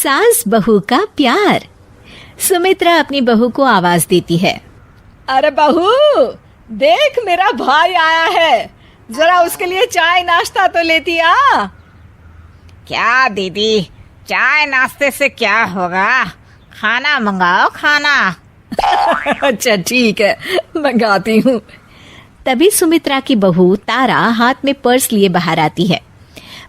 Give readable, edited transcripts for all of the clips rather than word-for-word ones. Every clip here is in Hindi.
सास बहू का प्यार। सुमित्रा अपनी बहू को आवाज देती है। अरे बहू, देख मेरा भाई आया है, जरा उसके लिए चाय नाश्ता तो लेती आ। क्या दीदी, चाय नाश्ते से क्या होगा, खाना मंगाओ खाना। अच्छा ठीक है, मंगाती हूँ। तभी सुमित्रा की बहू तारा हाथ में पर्स लिए बाहर आती है।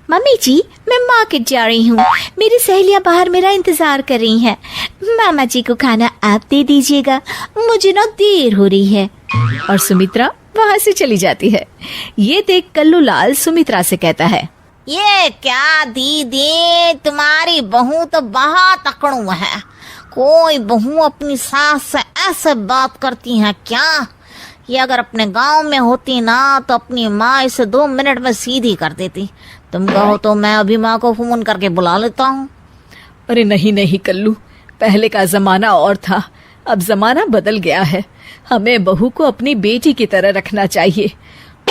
मम्मी जी, मैं मार्केट जा रही हूँ, मेरी सहेलियाँ बाहर मेरा इंतजार कर रही हैं। मामा जी को खाना आप दे दीजिएगा, मुझे ना देर हो रही है। और सुमित्रा वहाँ से चली जाती है। ये देख कल्लू लाल सुमित्रा से कहता है, ये क्या दीदी, तुम्हारी बहू तो बहुत अकड़ू है। कोई बहू अपनी सास से ऐसे बात करती है क्या? ये अगर अपने गांव में होती ना तो अपनी माँ इसे 2 मिनट में सीधी कर देती। तुम कहो तो मैं अभी माँ को फोन करके बुला लेता हूँ। अरे नहीं नहीं कल्लू, पहले का जमाना और था, अब जमाना बदल गया है। हमें बहू को अपनी बेटी की तरह रखना चाहिए।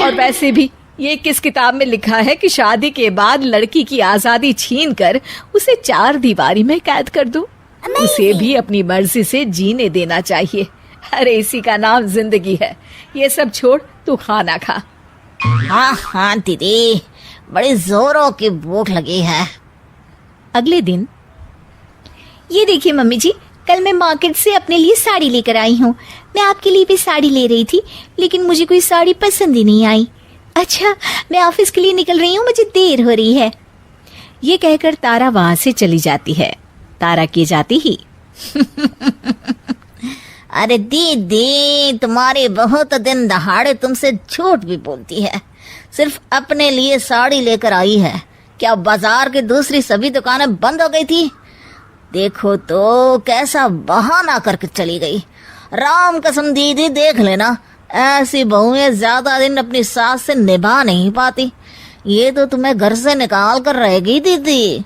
और वैसे भी ये किस किताब में लिखा है कि शादी के बाद लड़की की आजादी छीन कर उसे 4 दीवारी में कैद कर दो? उसे भी अपनी मर्जी से जीने देना चाहिए। अरे इसी का नाम जिंदगी है। ये सब छोड़, तू खाना खा। हाँ हाँ दीदी, बड़ी जोरों की भूख लगी है। अगले दिन, ये देखिए मम्मी जी, कल मैं मार्केट से अपने लिए साड़ी लेकर आई हूँ। मैं आपके लिए भी साड़ी ले रही थी, लेकिन मुझे कोई साड़ी पसंद ही नहीं आई। अच्छा, मैं ऑफिस के लिए निकल रही हूँ, मुझे देर हो रही है। ये कहकर तारा वहां से चली जाती है। तारा के जाती ही अरे दीदी, तुम्हारी बहू तो दिन दहाड़े तुमसे झूठ भी बोलती है। सिर्फ अपने लिए साड़ी लेकर आई है। क्या बाजार की दूसरी सभी दुकानें बंद हो गई थी? देखो तो कैसा बहाना करके चली गई। राम कसम दीदी, देख लेना, ऐसी बहुएं ज्यादा दिन अपनी सास से निभा नहीं पाती। ये तो तुम्हें घर से निकाल कर रहेगी दीदी।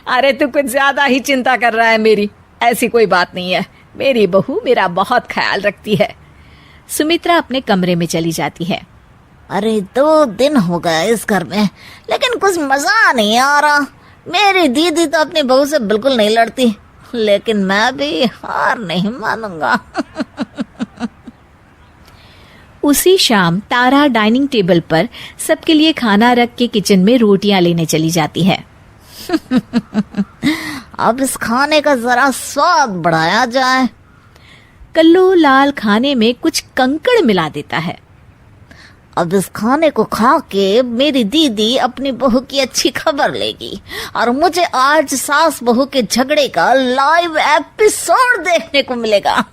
अरे तू कुछ ज्यादा ही चिंता कर रहा है मेरी। ऐसी कोई बात नहीं है, मेरी बहू मेरा बहुत ख्याल रखती है। सुमित्रा अपने कमरे में चली जाती है। अरे 2 दिन हो गए इस घर में, लेकिन कुछ मजा नहीं आ रहा। मेरी दीदी तो अपनी बहू से बिल्कुल नहीं लड़ती, लेकिन मैं भी हार नहीं मानूंगा। उसी शाम तारा डाइनिंग टेबल पर सबके लिए खाना रख के किचन में रोटियां लेने चली जाती है। अब इस खाने का जरा स्वाद बढ़ाया जाए। कल्लू लाल खाने में कुछ कंकड़ मिला देता है। अब इस खाने को खा के मेरी दीदी अपनी बहू की अच्छी खबर लेगी और मुझे आज सास बहू के झगड़े का लाइव एपिसोड देखने को मिलेगा।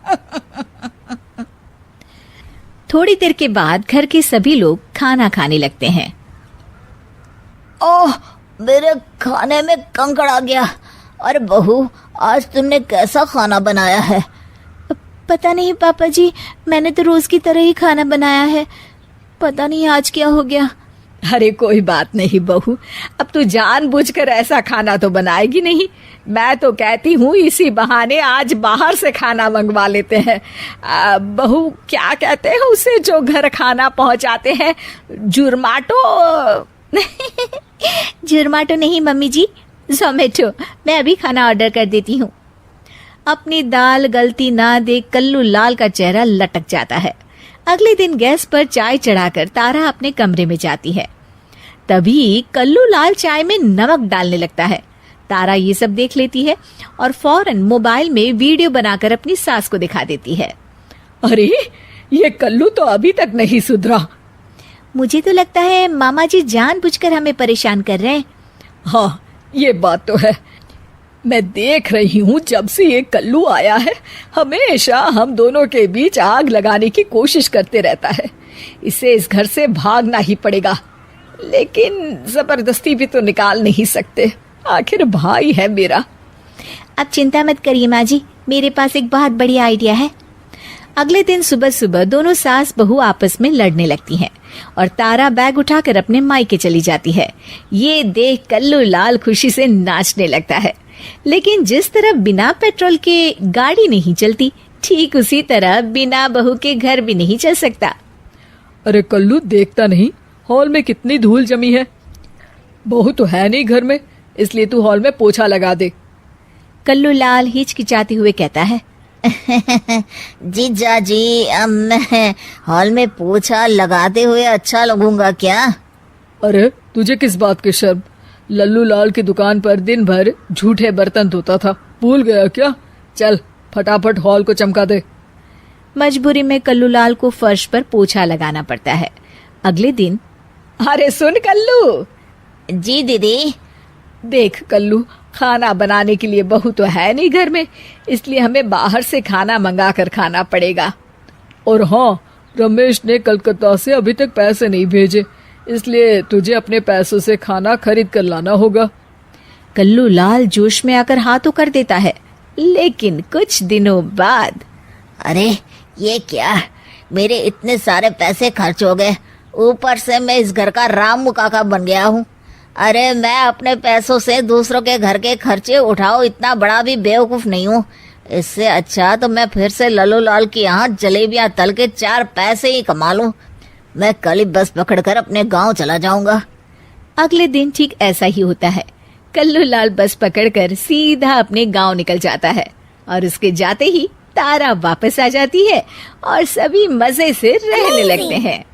थोड़ी देर के बाद घर के सभी लोग खाना खाने लगते हैं। ओह, मेरे खाने में कंकड़ आ गया। अरे बहू, आज तुमने कैसा खाना बनाया है? पता नहीं पापा जी, मैंने तो रोज की तरह ही खाना बनाया है। पता नहीं आज क्या हो गया। अरे कोई बात नहीं बहू, अब तू जानबूझकर ऐसा खाना तो बनाएगी नहीं। मैं तो कहती हूँ इसी बहाने आज बाहर से खाना मंगवा लेते हैं। बहू, क्या कहते हैं उसे जो घर खाना पहुँचाते हैं? जुर्माटो? जुर्माटो नहीं मम्मी जी, जोमेटो। मैं अभी खाना ऑर्डर कर देती हूँ। अपनी दाल गलती ना देख कल्लू लाल का चेहरा लटक जाता है। अगले दिन गैस पर चाय चढ़ाकर तारा अपने कमरे में जाती है। तभी कल्लू लाल चाय में नमक डालने लगता है। तारा ये सब देख लेती है और फौरन मोबाइल में वीडियो बनाकर अपनी सास को दिखा देती है। अरे ये कल्लू तो अभी तक नहीं सुधरा। मुझे तो लगता है मामा जी जानबूझकर हमें परेशान कर रहे हैं। हाँ, ये बात तो है। मैं देख रही हूँ जब से ये कल्लू आया है, हमेशा हम दोनों के बीच आग लगाने की कोशिश करते रहता है। इसे इस घर से भागना ही पड़ेगा, लेकिन जबरदस्ती भी तो निकाल नहीं सकते। आखिर भाई है मेरा। अब चिंता मत करिए माँ जी, मेरे पास एक बहुत बढ़िया आइडिया है। अगले दिन सुबह सुबह दोनों सास बहू आपस में लड़ने लगती हैं और तारा बैग उठाकर अपने मायके चली जाती है। ये देख कल्लू लाल खुशी से नाचने लगता है। लेकिन जिस तरह बिना पेट्रोल के गाड़ी नहीं चलती, ठीक उसी तरह बिना बहू के घर भी नहीं चल सकता। अरे कल्लू, देखता नहीं हॉल में कितनी धूल जमी है? बहू तो है नहीं घर में, इसलिए तू हॉल में पोछा लगा दे। कल्लू लाल हिचकिचाते हुए कहता है, जीजा जी, अब मैं हॉल में पोछा लगाते हुए अच्छा लगूंगा क्या? अरे तुझे किस बात की शर्म? लल्लू लाल की दुकान पर दिन भर झूठे बर्तन धोता था, भूल गया क्या? चल फटाफट हॉल को चमका दे। मजबूरी में कल्लू लाल को फर्श पर पोछा लगाना पड़ता है। अगले दिन, अरे सुन कल्लू। जी दीदी। देख कल्लू, खाना बनाने के लिए बहू तो है नहीं घर में, इसलिए हमें बाहर से खाना मंगा कर खाना पड़ेगा। और हाँ, रमेश ने कलकत्ता से अभी तक पैसे नहीं भेजे, इसलिए तुझे अपने पैसों से खाना खरीद कर लाना होगा। कल्लू लाल जोश में आकर हाँ तो कर देता है, लेकिन कुछ दिनों बाद, अरे ये क्या, मेरे इतने सारे पैसे खर्च हो गए, ऊपर से मैं इस घर का रामू काका बन गया हूँ। अरे मैं अपने पैसों से दूसरों के घर के खर्चे उठाओ, इतना बड़ा भी बेवकूफ नहीं हूँ। इससे अच्छा तो मैं फिर से लल्लू लाल के यहाँ जलेबियाँ तल के 4 पैसे ही कमा लूं। मैं कल ही बस पकड़कर अपने गांव चला जाऊंगा। अगले दिन ठीक ऐसा ही होता है। कल्लू लाल बस पकड़कर सीधा अपने गांव निकल जाता है और उसके जाते ही तारा वापस आ जाती है और सभी मजे से रहने लगते हैं।